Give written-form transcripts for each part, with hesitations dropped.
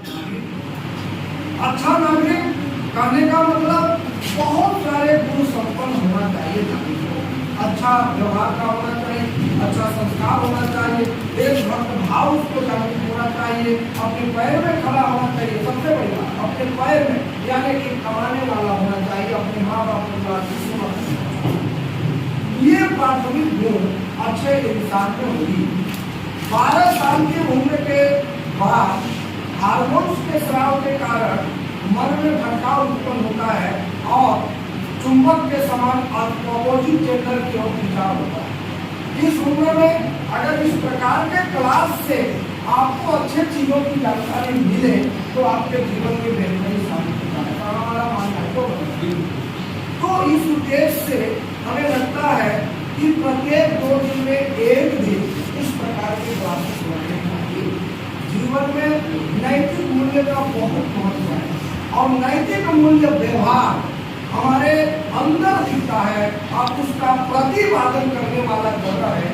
अच्छा नागरिक कहने का मतलब बहुत सारे गुण संपन्न होना चाहिए नागरिक को। अच्छा व्यवहार का होना चाहिए, अच्छा संस्कार होना चाहिए, देशभक्त भाव उसको जागृत होना चाहिए, अपने पैर में खड़ा होना चाहिए। सबसे बड़ी बात अपने पैर में, यानी कि कमाने वाला होना चाहिए, अपने माँ बाप को ये प्राथमिक गुण अच्छे इंसान में होगी। 12 साल की उम्र के बाद हार्मोन्स के स्राव के कारण मन में भटकाव उत्पन्न होता है और चुंबक के समान अपोजिट जेंडर की ओर खिंचाव होता है। इस उम्र में अगर इस प्रकार के क्लास से आपको अच्छे चीजों की जानकारी मिले तो आपके जीवन में बेहतरी साबित होता है, हमारा मानना है। तो इस उद्देश्य से हमें लगता है कि प्रत्येक 2 दिन में एक दिन इस प्रकार के क्लासेस होने चाहिए। जीवन में नैतिक मूल्य का बहुत महत्व है और नैतिक मूल्य व्यवहार हमारे अंदर दिखता है और उसका प्रतिपादन करने वाला जगह है।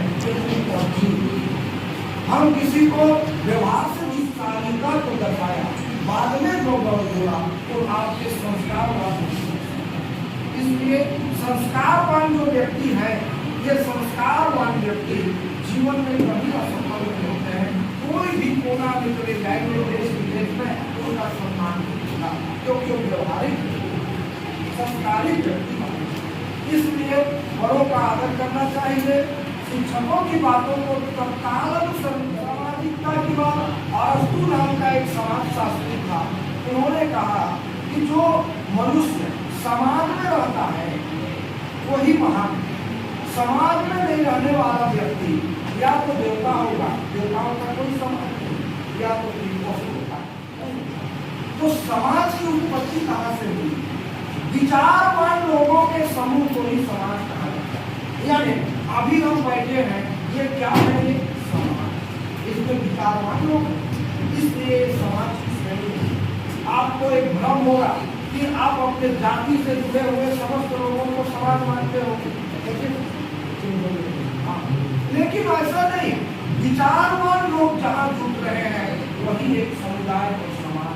हम किसी को व्यवहार से जिस तालिका को दर्शाया, बाद में जो बोला वो आपके संस्कार, इसलिए संस्कारवान जो व्यक्ति है, ये संस्कारवान व्यक्ति जीवन में कभी असफल नहीं होते हैं। कोई भी कोना में चले जाएंगे देश विदेश में उनका सम्मान होगा, क्योंकि वो व्यवहारिक संस्कारिक व्यक्ति है। इसलिए बड़ों का आदर करना चाहिए। शिक्षकों की बातों को तत्काल सामाजिकता की बात। अरस्तु नाम का एक समाजशास्त्री था, उन्होंने कहा कि जो मनुष्य समाज में रहता है वही महान है। समाज में नहीं रहने वाला व्यक्ति या तो देवता होगा, देवताओं का कोई समाज नहीं, या तो पशु होगा। तो समाज की उत्पत्ति कहाँ से हुई? विचारवान लोगों के समूह को ही समाज कहा जाता है। यानी अभी हम बैठे हैं, ये क्या है? ये समाज, इसमें विचारवान लोग, इसलिए समाज की श्रेणी है। आपको एक भ्रम होगा कि आप अपने जाति से जुड़े हुए समस्त लोगों को समाज मानते हो, लेकिन ऐसा नहीं। विचारवान लोग जहाँ जुट रहे हैं वही एक समुदाय और समाज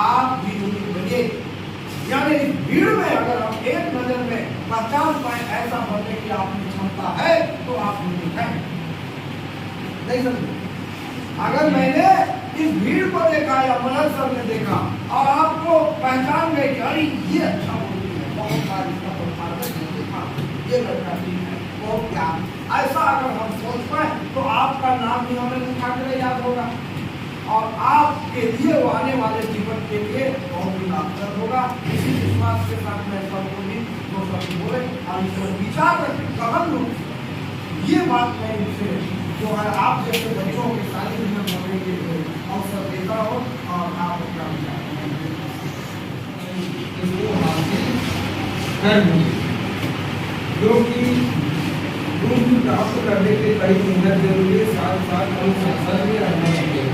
आप भी जुड़े। यानी भीड़ में अगर हम एक नजर में पहचान पाए ऐसा बनने की आपकी क्षमता है तो आप नहीं समझे। अगर मैंने इस भीड़ को देखा या मनन सर ने देखा और आपको पहचान गए कि अरे ये अच्छा बोलती है, बहुत बार इसका देखा, ये लड़का ठीक है, बहुत क्या, ऐसा अगर हम सोच पाए तो आपका नाम भी हमें उठा कर याद होगा और आपके लिए वो आने वाले जीवन के लिए बहुत ही लाभप्रद होगा। इसी विश्वास के साथ मैं सबको भी दो शब्द बोले और इस पर विचार करके गहन रूप से ये बात मैं इनसे जो है आप जैसे बच्चों के सानिध्य में बोलने के लिए अवसर देता हो और आप अपना विचार जो कि गुण प्राप्त करने के कई मेहनत जरूरी है, साथ साथ अनुशासन में रहना चाहिए।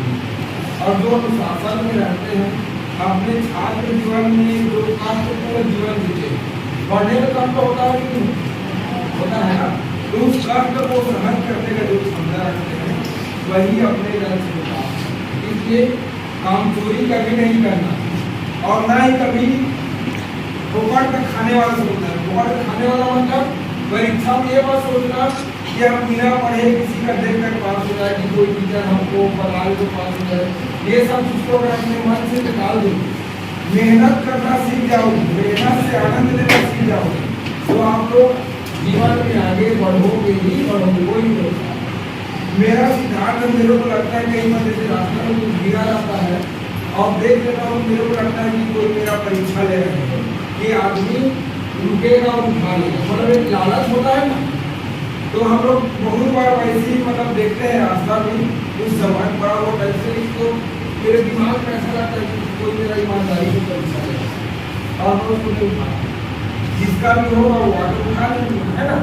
और जो अनुशासन में रहते हैं अपने छात्र जीवन में जो कष्टपूर्ण जीवन जीते, पढ़ने का कष्ट होता है कि होता है ना, तो उस कष्ट को सहन करने का जो क्षमता रखते हैं वही अपने लक्ष्य होता है। इसलिए काम चोरी कभी नहीं करना और ना ही कभी फोकट का खाने वाला सोचना है। फोकट का खाने वाला मतलब परीक्षा में ये बात सोचना कि हम बिना पढ़े किसी का देख कर पास हो जाए, कि कोई टीचर हमको पढ़ा तो पास हो जाए, ये सब चीज़ को अगर अपने मन से निकाल दो, मेहनत करना सीख जाओगे, मेहनत से आनंद लेना सीख जाओगे, तो आप लोग जीवन में आगे बढ़ोगे ही बढ़ोगे। कोई नहीं। मेरा सिद्धांत मेरे को लगता है कई बार जैसे रास्ते में कुछ गिरा जाता है और देख लेता हूँ, मेरे को लगता है कि कोई मेरा परीक्षा ले रहे हैं, ये आदमी रुकेगा और उठा लेगा, मतलब एक लालच होता है ना। तो हम लोग बहुत बार वैसे ही मतलब देखते हैं रास्ता में कुछ सामान पड़ा हुआ पैसे, तो मेरे दिमाग में ऐसा लगता है कि कोई मेरा ईमानदारी से परीक्षा लेगा और हम उसको नहीं उठा, जिसका भी होगा वो आगे उठा लेंगे, है ना।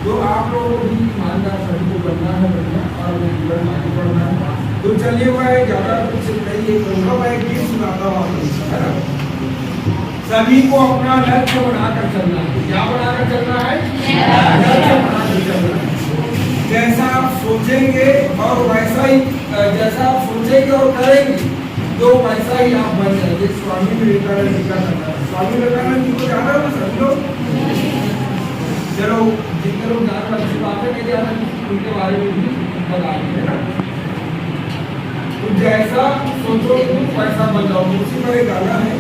तो आप लोगों को भी ईमानदार सभी को बनना है, बढ़िया, और जीवन में आगे बढ़ना है। तो चलिए मैं ज़्यादा कुछ नहीं करूँगा, मैं एक गीत सुनाता हूँ, है ना। सभी को अपना लक्ष्य बनाकर चलना है। क्या बनाकर चलना है? लक्ष्य बनाकर चलना है। जैसा आप सोचेंगे और वैसा ही जैसा आप सोचेंगे और करेंगे तो वैसा ही आप बन जाएंगे। स्वामी विवेकानंद जी का कहना है। स्वामी विवेकानंद जी को जाना है सब लोग? चलो जितने लोग जाना अच्छी बात है, नहीं जाना उनके बारे में भी बताएंगे ना। तो जैसा सोचोगे तुम वैसा बन जाओगे। उसी पर एक गाना है,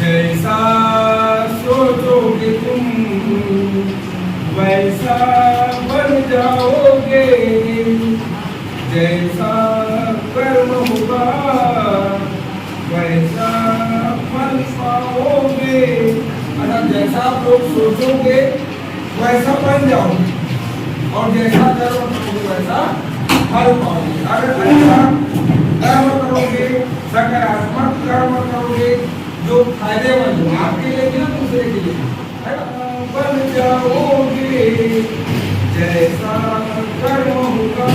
जैसा सोचोगे तुम वैसा बन जाओगे, जैसा कर्म होगा वैसा फल पाओगे। अगर जैसा आप लोग सोचोगे वैसा बन जाओगे और जैसा कर्म करोगे वैसा फल पाओगे। अगर अच्छा कर्म करोगे, सकारात्मक कर्म करोगे जो फायदेमंद हो आपके लिए भी दूसरे के लिए है ना, बन जाओगे। जैसा कर्म होगा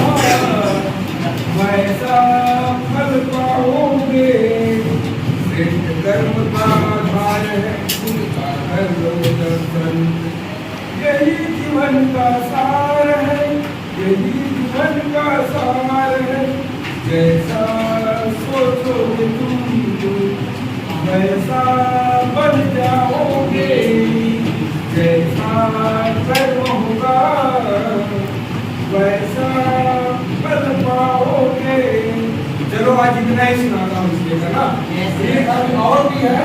वैसा फल पाओगे। श्रेष्ठ कर्म का आधार है उनका दर्शन। यही जीवन का सार है, यही जीवन का सार है। जैसा सोचोगे तुम वैसा बन जाओगे, जैसा कर्म होगा वैसा फल पाओगे। चलो आज इतना ही सुनाता हूँ इसलिए है ना, एक अभी और भी है,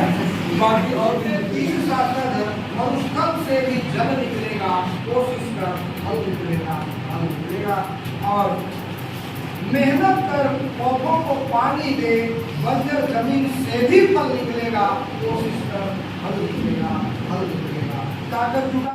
बाकी और भी। तीर शास्त्र मनुष्य से भी जल निकलेगा, कोशिश कर फल निकलेगा, फल निकलेगा। और मेहनत कर पौधों को पानी दे, बंजर जमीन से भी फल निकलेगा, कोशिश कर फल निकलेगा, फल निकलेगा। ताकत